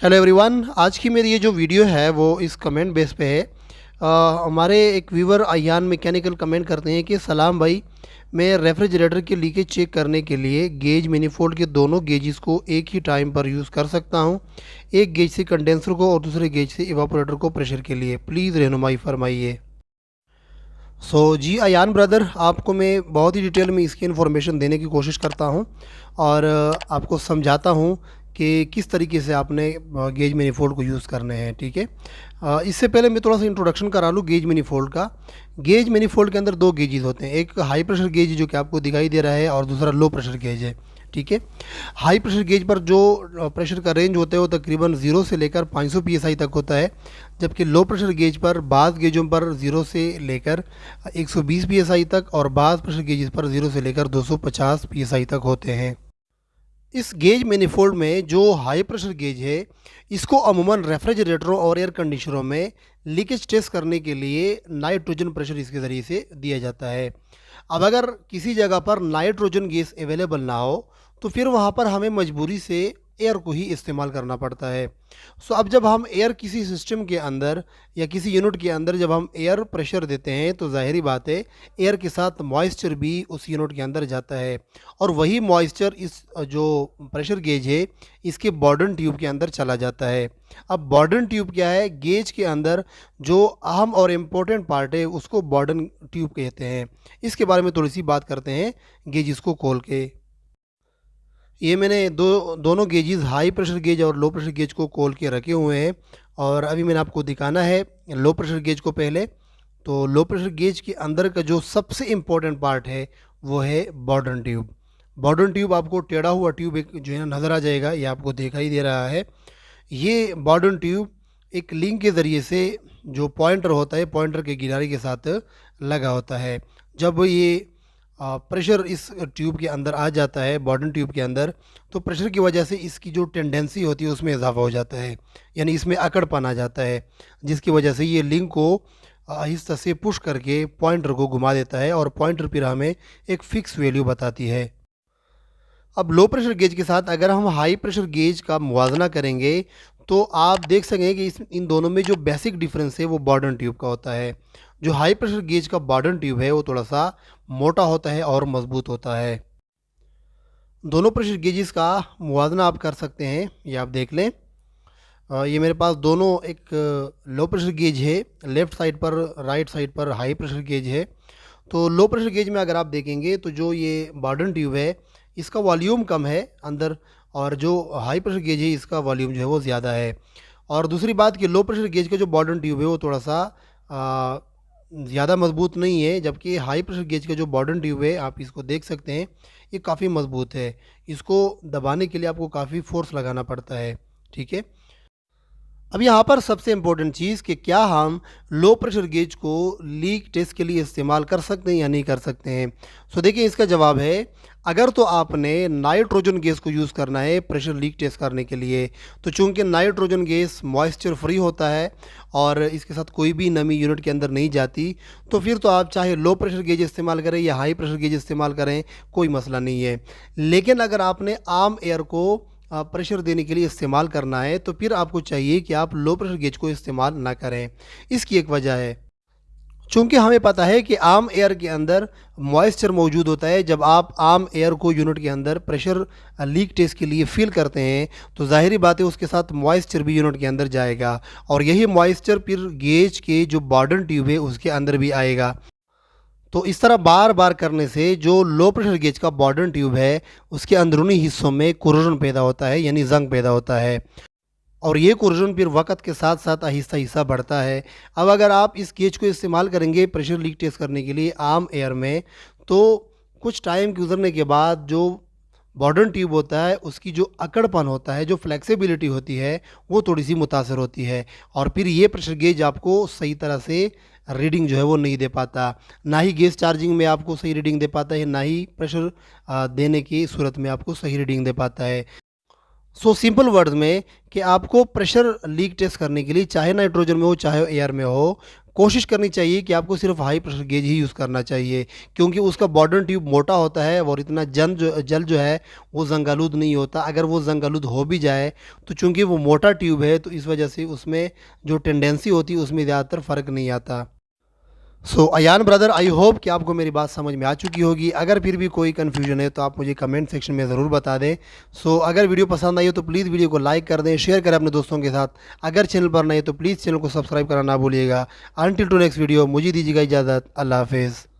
Hello everyone, आज की मेरी ये जो वीडियो है वो इस कमेंट बेस पे है। हमारे एक व्यूवर अयान मैकेनिकल कमेंट करते हैं कि सलाम भाई, मैं रेफ्रिजरेटर के लीकेज चेक करने के लिए गेज मैनिफोल्ड के दोनों गेजेस को एक ही टाइम पर यूज़ कर सकता हूँ। एक गेज से कंडेंसर को और दूसरे गेज से इवापोरेटर को प्रेशर के लिए प्लीज़ रहनुमाई फरमाइए। जी अयान ब्रदर, आपको मैं बहुत ही डिटेल में इसकी इन्फॉर्मेशन देने की कोशिश करता हूँ और आपको समझाता हूँ कि किस तरीके से आपने गेज मैनिफोल्ड को यूज़ करने हैं। ठीक है, इससे पहले मैं थोड़ा सा इंट्रोडक्शन करा लूँ गेज मैनिफोल्ड का। गेज मैनिफोल्ड के अंदर दो गेजेस होते हैं, एक हाई प्रेशर गेज जो कि आपको दिखाई दे रहा है और दूसरा लो प्रेशर गेज है। ठीक है, हाई प्रेशर गेज पर जो प्रेशर का रेंज होता है वो तकरीबन 0 से लेकर 500 psi तक होता है, जबकि लो प्रेशर गेज पर बाज़ गेजों पर 0 से लेकर 120 psi तक और बाज़ प्रेशर गेजेस पर 0 से लेकर 250 psi तक होते हैं। इस गेज मैनिफोल्ड में जो हाई प्रेशर गेज है, इसको अमूमन रेफ्रिजरेटरों और एयर कंडीशनरों में लीकेज टेस्ट करने के लिए नाइट्रोजन प्रेशर इसके ज़रिए से दिया जाता है। अब अगर किसी जगह पर नाइट्रोजन गैस अवेलेबल ना हो तो फिर वहाँ पर हमें मजबूरी से एयर को ही इस्तेमाल करना पड़ता है। अब जब हम एयर किसी सिस्टम के अंदर या किसी यूनिट के अंदर जब हम एयर प्रेशर देते हैं तो ज़ाहिरी बात है एयर के साथ मॉइस्चर भी उस यूनिट के अंदर जाता है और वही मॉइस्चर इस जो प्रेशर गेज है इसके बॉर्डन ट्यूब के अंदर चला जाता है। अब बॉर्डन ट्यूब क्या है? गेज के अंदर जो अहम और इम्पोर्टेंट पार्ट है उसको बॉर्डन ट्यूब कहते हैं। इसके बारे में थोड़ी सी बात करते हैं गेज इसको खोल के। ये मैंने दोनों गेजेस हाई प्रेशर गेज और लो प्रेशर गेज को खोल के रखे हुए हैं और अभी मैंने आपको दिखाना है लो प्रेशर गेज को पहले। तो लो प्रेशर गेज के अंदर का जो सबसे इम्पोर्टेंट पार्ट है वो है बॉर्डन ट्यूब। बॉर्डन ट्यूब आपको टेढ़ा हुआ ट्यूब एक जो है नज़र आ जाएगा, ये आपको दिखाई दे रहा है। ये बॉर्डन ट्यूब एक लिंक के ज़रिए से जो पॉइंटर होता है, पॉइंटर के किनारे के साथ लगा होता है। जब ये प्रेशर इस ट्यूब के अंदर आ जाता है, बॉर्डन ट्यूब के अंदर, तो प्रेशर की वजह से इसकी जो टेंडेंसी होती है उसमें इजाफा हो जाता है, यानी इसमें अकड़पन आ जाता है, जिसकी वजह से ये लिंक को आहिस्ता से पुश करके पॉइंटर को घुमा देता है और पॉइंटर फिर हमें एक फ़िक्स वैल्यू बताती है। अब लो प्रेशर गेज के साथ अगर हम हाई प्रेशर गेज का मुवाजना करेंगे तो आप देख सकेंगे कि इन दोनों में जो बेसिक डिफरेंस है वो बॉर्डन ट्यूब का होता है। जो हाई प्रेशर गेज का बॉर्डन ट्यूब है वो थोड़ा सा मोटा होता है और मज़बूत होता है। दोनों प्रेशर गेजेस का मुवाजना आप कर सकते हैं, ये आप देख लें। ये मेरे पास दोनों एक लो प्रेशर गेज है, लेफ़्ट साइड पर राइट साइड पर हाई प्रेशर गेज है। तो लो प्रेशर गेज में अगर आप देखेंगे तो जो ये बॉर्डन ट्यूब है इसका वॉल्यूम कम है अंदर और जो हाई प्रेशर गेज है इसका वॉल्यूम जो है वो ज़्यादा है। और दूसरी बात कि लो प्रेशर गेज का जो बॉर्डन ट्यूब है वो थोड़ा सा ज़्यादा मज़बूत नहीं है, जबकि हाई प्रेशर गेज का जो बॉर्डन ट्यूब है आप इसको देख सकते हैं ये काफ़ी मज़बूत है। इसको दबाने के लिए आपको काफ़ी फ़ोर्स लगाना पड़ता है। ठीक है, अब यहाँ पर सबसे इम्पोर्टेंट चीज़ कि क्या हम लो प्रेशर गेज को लीक टेस्ट के लिए इस्तेमाल कर सकते हैं या नहीं कर सकते हैं। देखिए इसका जवाब है अगर तो आपने नाइट्रोजन गैस को यूज़ करना है प्रेशर लीक टेस्ट करने के लिए, तो चूंकि नाइट्रोजन गैस मॉइस्चर फ्री होता है और इसके साथ कोई भी नमी यूनिट के अंदर नहीं जाती, तो फिर तो आप चाहे लो प्रेशर गेज इस्तेमाल करें या हाई प्रेशर गेज इस्तेमाल करें, कोई मसला नहीं है। लेकिन अगर आपने आम एयर को प्रेशर देने के लिए इस्तेमाल करना है तो फिर आपको चाहिए कि आप लो प्रेशर गेज को इस्तेमाल ना करें। इसकी एक वजह है, चूँकि हमें पता है कि आम एयर के अंदर मॉइस्चर मौजूद होता है। जब आप आम एयर को यूनिट के अंदर प्रेशर लीक टेस्ट के लिए फिल करते हैं तो ज़ाहिरी बात है उसके साथ मॉइस्चर भी यूनिट के अंदर जाएगा और यही मॉइस्चर फिर गेज के जो बॉर्डन ट्यूब है उसके अंदर भी आएगा। तो इस तरह बार बार करने से जो लो प्रेशर गेज का बॉर्डन ट्यूब है उसके अंदरूनी हिस्सों में कोरोजन पैदा होता है, यानी जंग पैदा होता है और ये कोरोजन फिर वक्त के साथ साथ आहिस्ता आहिस्ता बढ़ता है। अब अगर आप इस गेज को इस्तेमाल करेंगे प्रेशर लीक टेस्ट करने के लिए आम एयर में, तो कुछ टाइम गुजरने के बाद जो बॉर्डन ट्यूब होता है उसकी जो अकड़पन होता है, जो फ्लेक्सिबिलिटी होती है, वो थोड़ी सी मुतासर होती है और फिर ये प्रेशर गेज आपको सही तरह से रीडिंग जो है वो नहीं दे पाता। ना ही गैस चार्जिंग में आपको सही रीडिंग दे पाता है, ना ही प्रेशर देने की सूरत में आपको सही रीडिंग दे पाता है। सिंपल वर्ड्स में कि आपको प्रेशर लीक टेस्ट करने के लिए चाहे नाइट्रोजन में हो चाहे एयर में हो, कोशिश करनी चाहिए कि आपको सिर्फ हाई प्रेशर गेज ही यूज़ करना चाहिए, क्योंकि उसका बॉर्डन ट्यूब मोटा होता है और इतना जल जो है वो ज़ंग-आलूद नहीं होता। अगर वो ज़ंग-आलूद हो भी जाए तो चूँकि वो मोटा ट्यूब है, तो इस वजह से उसमें जो टेंडेंसी होती है उसमें ज़्यादातर फ़र्क नहीं आता। सो अयान ब्रदर, आई होप कि आपको मेरी बात समझ में आ चुकी होगी। अगर फिर भी कोई कन्फ्यूजन है तो आप मुझे कमेंट सेक्शन में ज़रूर बता दें। सो अगर वीडियो पसंद आई हो तो प्लीज़ वीडियो को लाइक कर दें, शेयर करें अपने दोस्तों के साथ। अगर चैनल पर नए तो प्लीज़ चैनल को सब्सक्राइब करना ना भूलिएगा। अनटिल टू नेक्स्ट वीडियो, मुझे दीजिएगा इजाज़त। अल्लाह हाफ़िज़।